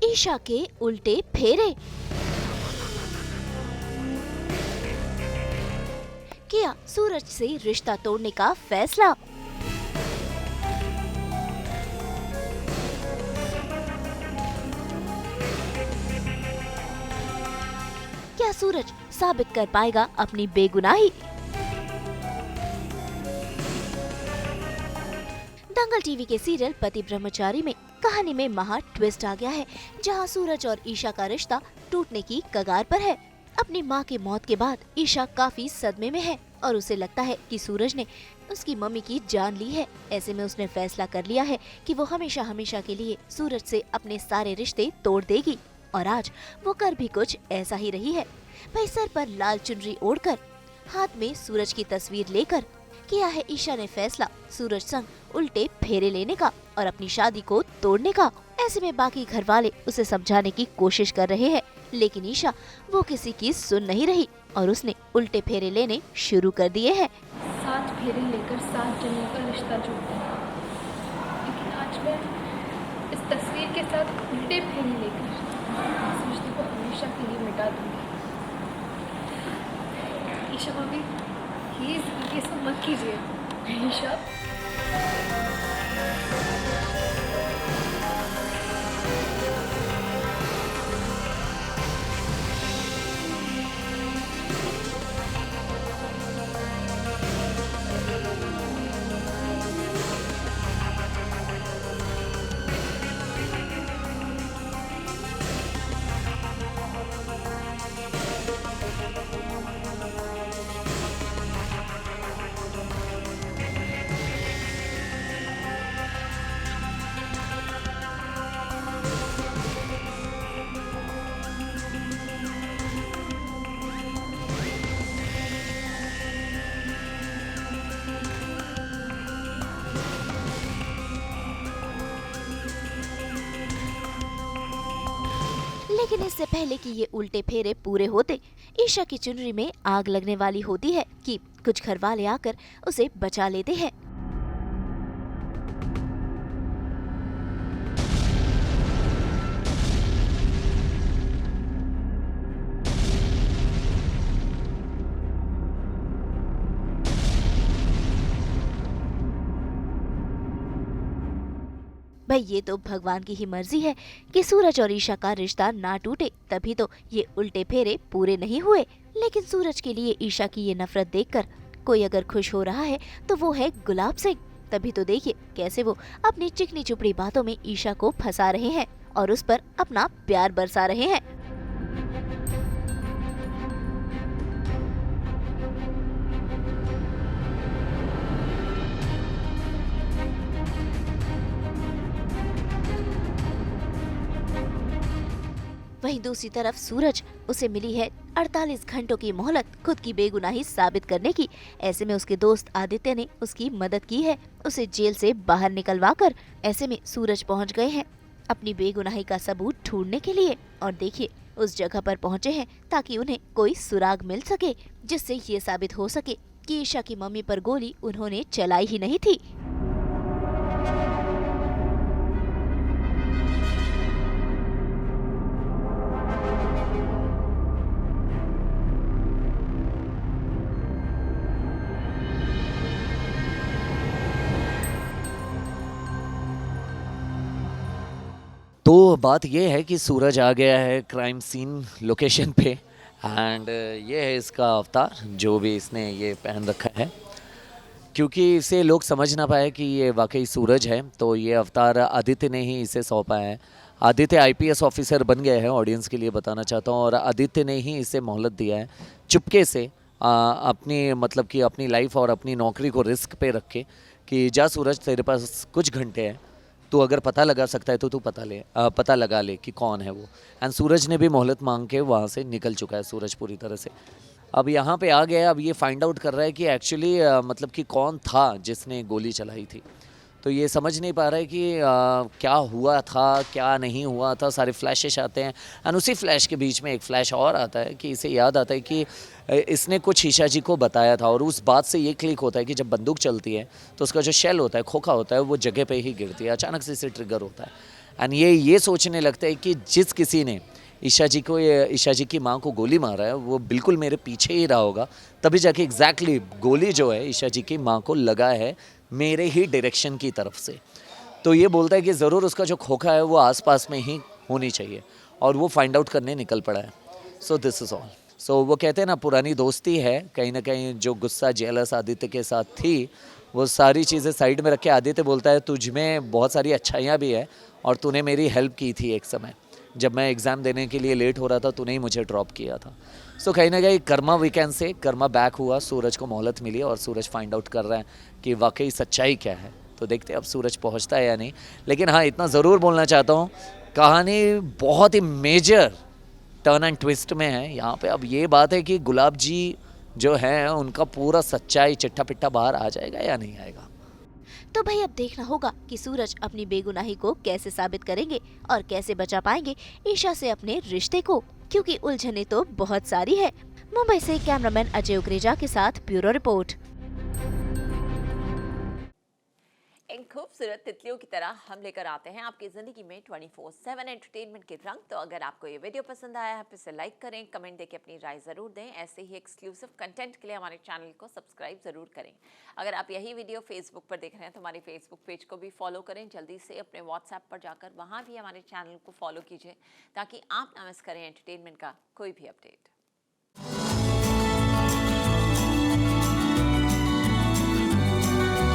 ईशा के उल्टे फेरे। किया सूरज से रिश्ता तोड़ने का फैसला। क्या सूरज साबित कर पाएगा अपनी बेगुनाही? दंगल टीवी के सीरियल पति ब्रह्मचारी में कहानी में महा ट्विस्ट आ गया है, जहां सूरज और ईशा का रिश्ता टूटने की कगार पर है। अपनी मां की मौत के बाद ईशा काफी सदमे में है और उसे लगता है कि सूरज ने उसकी मम्मी की जान ली है। ऐसे में उसने फैसला कर लिया है कि वो हमेशा हमेशा के लिए सूरज से अपने सारे रिश्ते तोड़ देगी। और आज वो कर भी कुछ ऐसा ही रही है। भाई सर पर लाल चुनरी ओढ़कर, हाथ में सूरज की तस्वीर लेकर किया है ईशा ने फैसला सूरज संग उल्टे फेरे लेने का और अपनी शादी को तोड़ने का। ऐसे में बाकी घर वाले उसे समझाने की कोशिश कर रहे हैं, लेकिन ईशा वो किसी की सुन नहीं रही और उसने उल्टे फेरे लेने शुरू कर दिए हैं। 7 फेरे लेकर 7 जन्मों का रिश्ता जोड़ता है, लेकिन आज मैं इस तस्वीर के साथ उल्टे फेरे लेकर इस रिश्ते को हमेशा के लिए मिटा दूंगी। ईशा भाभी, प्लीज ये सब मत कीजिए। ईशा लेकिन इससे पहले कि ये उल्टे फेरे पूरे होते, ईशा की चुनरी में आग लगने वाली होती है कि कुछ घर वाले आकर उसे बचा लेते हैं। भाई ये तो भगवान की ही मर्जी है कि सूरज और ईशा का रिश्ता ना टूटे, तभी तो ये उल्टे फेरे पूरे नहीं हुए। लेकिन सूरज के लिए ईशा की ये नफरत देखकर कोई अगर खुश हो रहा है तो वो है गुलाब सिंह। तभी तो देखिए कैसे वो अपनी चिकनी चुपड़ी बातों में ईशा को फंसा रहे हैं और उस पर अपना प्यार बरसा रहे हैं। वहीं दूसरी तरफ सूरज, उसे मिली है 48 घंटों की मोहलत खुद की बेगुनाही साबित करने की। ऐसे में उसके दोस्त आदित्य ने उसकी मदद की है, उसे जेल से बाहर निकलवा कर। ऐसे में सूरज पहुंच गए हैं अपनी बेगुनाही का सबूत ढूंढने के लिए और देखिए उस जगह पर पहुंचे हैं ताकि उन्हें कोई सुराग मिल सके, जिससे ये साबित हो सके कि ईशा की मम्मी पर गोली उन्होंने चलाई ही नहीं थी। तो बात ये है कि सूरज आ गया है क्राइम सीन लोकेशन पे एंड ये है इसका अवतार जो भी इसने ये पहन रखा है। क्योंकि इसे लोग समझ ना पाए कि ये वाकई सूरज है, तो ये अवतार आदित्य ने ही इसे सौंपा है। आदित्य आईपीएस ऑफिसर बन गए हैं, ऑडियंस के लिए बताना चाहता हूँ, और आदित्य ने ही इसे मोहलत दिया है चुपके से अपनी मतलब कि अपनी लाइफ और अपनी नौकरी को रिस्क पे रख के कि जा सूरज तेरे पास कुछ घंटे हैं, तू अगर पता लगा सकता है तो तू पता लगा ले कि कौन है वो। एंड सूरज ने भी मोहलत मांग के वहाँ से निकल चुका है सूरज पूरी तरह से। अब यहाँ पे आ गया, अब ये फाइंड आउट कर रहा है कि एक्चुअली मतलब कि कौन था जिसने गोली चलाई थी। तो ये समझ नहीं पा रहा है कि क्या हुआ था क्या नहीं हुआ था। सारे फ्लैशेस आते हैं एंड उसी फ्लैश के बीच में एक फ्लैश और आता है कि इसे याद आता है कि इसने कुछ ईशा जी को बताया था, और उस बात से ये क्लिक होता है कि जब बंदूक चलती है तो उसका जो शेल होता है, खोखा होता है, वो जगह पे ही गिरती है, अचानक से इसे ट्रिगर होता है। एंड ये सोचने लगता है कि जिस किसी ने ईशा जी की माँ को गोली मारा है वो बिल्कुल मेरे पीछे ही रहा होगा, तभी जाके एग्जैक्टली गोली जो है ईशा जी की माँ को लगा है मेरे ही डायरेक्शन की तरफ से। तो ये बोलता है कि ज़रूर उसका जो खोखा है वो आसपास में ही होनी चाहिए, और वो फाइंड आउट करने निकल पड़ा है। So this is all. So वो कहते हैं ना, पुरानी दोस्ती है, कहीं ना कहीं जो गुस्सा जेलस आदित्य के साथ थी वो सारी चीज़ें साइड में रख के आदित्य बोलता है तुझ में बहुत सारी अच्छाइयाँ भी है, और तूने मेरी हेल्प की थी एक समय जब मैं एग्ज़ाम देने के लिए लेट हो रहा था, तूने ही मुझे ड्रॉप किया था। सो कहीं ना कहीं Karma, we can say Karma back हुआ, सूरज को मोहलत मिली और सूरज फाइंड आउट कर रहा है कि वाकई सच्चाई क्या है। तो देखते हैं अब सूरज पहुंचता है या नहीं। लेकिन हाँ, इतना ज़रूर बोलना चाहता हूँ, कहानी बहुत ही मेजर टर्न एंड ट्विस्ट में है यहाँ पे। अब ये बात है कि गुलाब जी जो हैं उनका पूरा सच्चाई चिट्ठा पिट्ठा बाहर आ जाएगा या नहीं आएगा। तो भाई अब देखना होगा कि सूरज अपनी बेगुनाही को कैसे साबित करेंगे और कैसे बचा पाएंगे ईशा से अपने रिश्ते को, क्योंकि उलझने तो बहुत सारी है। मुंबई से कैमरामैन अजय उग्रेजा के साथ ब्यूरो रिपोर्ट। इन खूबसूरत तितलियों की तरह हम लेकर आते हैं आपकी ज़िंदगी में 24/7 एंटरटेनमेंट के रंग। तो अगर आपको ये वीडियो पसंद आया है, इसे लाइक करें, कमेंट देके अपनी राय ज़रूर दें। ऐसे ही एक्सक्लूसिव कंटेंट के लिए हमारे चैनल को सब्सक्राइब ज़रूर करें। अगर आप यही वीडियो फेसबुक पर देख रहे हैं तो हमारे फेसबुक पेज को भी फॉलो करें। जल्दी से अपने व्हाट्सएप पर जाकर वहाँ भी हमारे चैनल को फॉलो कीजिए ताकि आप ना मिस करें एंटरटेनमेंट का कोई भी अपडेट।